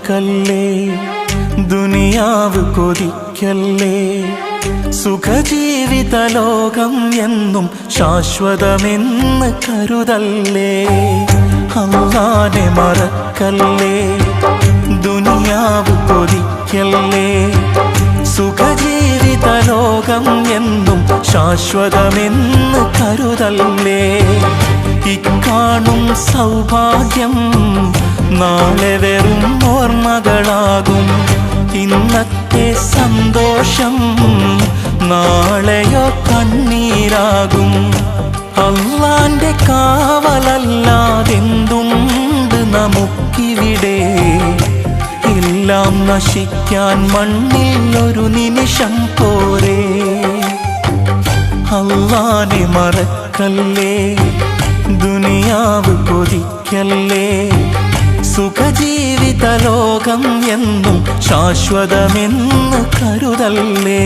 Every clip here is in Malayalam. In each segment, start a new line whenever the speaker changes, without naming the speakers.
മറക്കല്ലേ, ദുനിയാവ് കൊതിക്കല്ലേ, സുഖജീവിത ലോകം എന്നും ശാശ്വതമെന്ന് കരുതല്ലേ. അല്ലാഹനെ മറക്കല്ലേ, ദുനിയാവ് കൊതിക്കല്ലേ, സുഖജീവിത ലോകം എന്നും ശാശ്വതമെന്ന് കരുതല്ലേ. ഇക്കാണും സൗഭാഗ്യം നാളെ വെറും ഓർമ്മകളാകും, ഇന്നത്തെ സന്തോഷം നാളെയോ കണ്ണീരാകും. അല്ലാന്റെ കാവലല്ലാതെന്തുണ്ട് നമുക്കിവിടെ, എല്ലാം നശിക്കാൻ മണ്ണിൽ ഒരു നിമിഷം പോരെ. അല്ലാഹനെ മറക്കല്ലേ, ദുനിയാവ് കൊതിക്കല്ലേ, സുഖജീവിത ലോകം എന്നും ശാശ്വതമെന്ന് കരുതല്ലേ.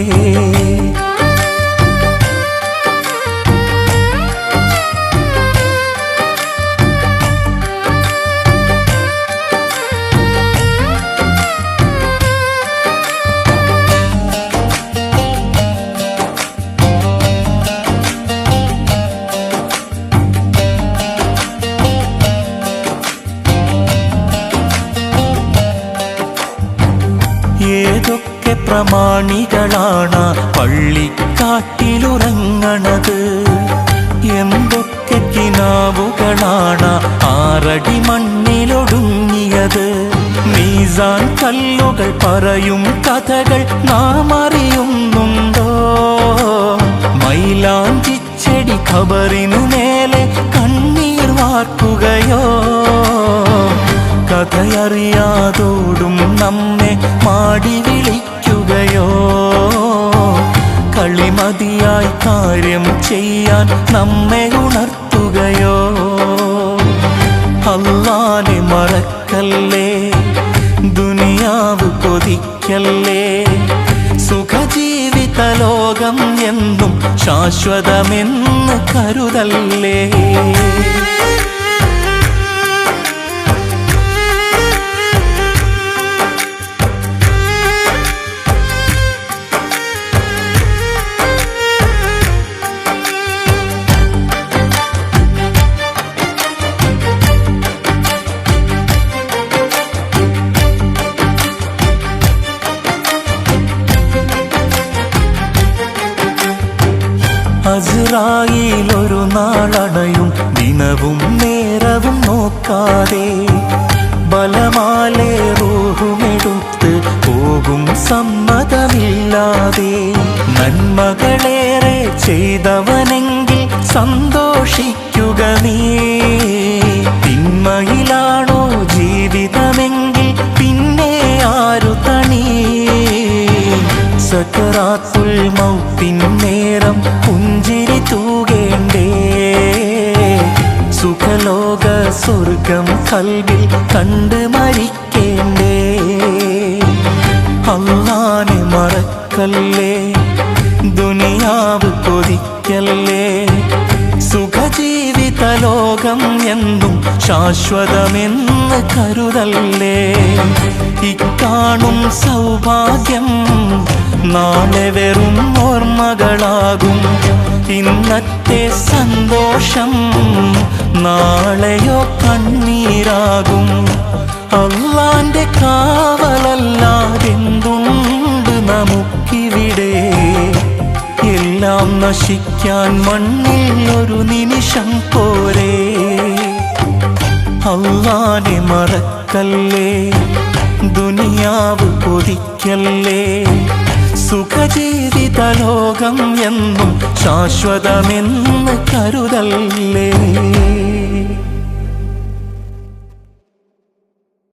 ഏതൊക്കെ പ്രമാണികളാണ് പള്ളിക്കാട്ടിലുറങ്ങണത്, എന്തൊക്കെ കിനാവുകളാണ് 6 അടി മണ്ണിലൊടുങ്ങിയത്. മീസാൻ കല്ലുകൾ പറയും കഥകൾ നാം അറിയുന്നുണ്ടോ, മൈലാഞ്ചിച്ചെടി ഖബറിനു മേലെ കണ്ണീർ വാർക്കുകയോ, കഥയറിയാതോടും നമ്മെ മാടി വിളിക്കുകയോ, കളിമതിയായി കാര്യം ചെയ്യാൻ നമ്മെ ഉണർത്തുകയോ. അല്ലാഹനെ മറക്കല്ലേ, ദുനിയാവ് കൊതിക്കല്ലേ, സുഖജീവിത ലോകം എന്നും ശാശ്വതമെന്ന് കരുതല്ലേ. അസ്രായീൽ ഒരു നാളണയും, ദിനവും നേരവും നോക്കാതെ ബലമാലെ റൂഹുമെടുത്ത് പോകും സമ്മതമില്ലാതെ. നന്മകളേറെ ചെയ്തവനെങ്കിൽ സന്തോഷിക്കുക നീ, തിന്മയിലാണോ ജീവിതമെങ്കിൽ പിന്നെ ആരു തണി. സക്കറാത്തുൽ മൗത്തിൻ നേരം പുഞ്ചിരി തൂകേണ്ടേ, സുഖലോക സ്വർഗം കൽവിൽ കണ്ട് മരിക്കേണ്ടേ. അല്ലാഹനെ മറക്കല്ലേ, ദുനിയാവ് കൊതിക്കല്ലേ, സുഖജീവിത ലോകം എന്നും ശാശ്വതമെന്ന് കരുതല്ലേ. ഇക്കാണും സൗഭാഗ്യം നാളെ വെറും ഓർമ്മകളാകും, ഇന്നത്തെ സന്തോഷം നാളെയോ കണ്ണീരാകും. അല്ലാന്റെ കാവലല്ലാതെന്തുണ്ട് നമുക്കിവിടെ, എല്ലാം നശിക്കാൻ മണ്ണിൽ ഒരു നിമിഷം പോരെ. അല്ലാഹനെ മറക്കല്ലേ, ദുനിയാവ് കൊതിക്കല്ലേ, സുഖജീവിത ലോകം എന്നും ശാശ്വതമെന്ന് കരുതല്ലേ.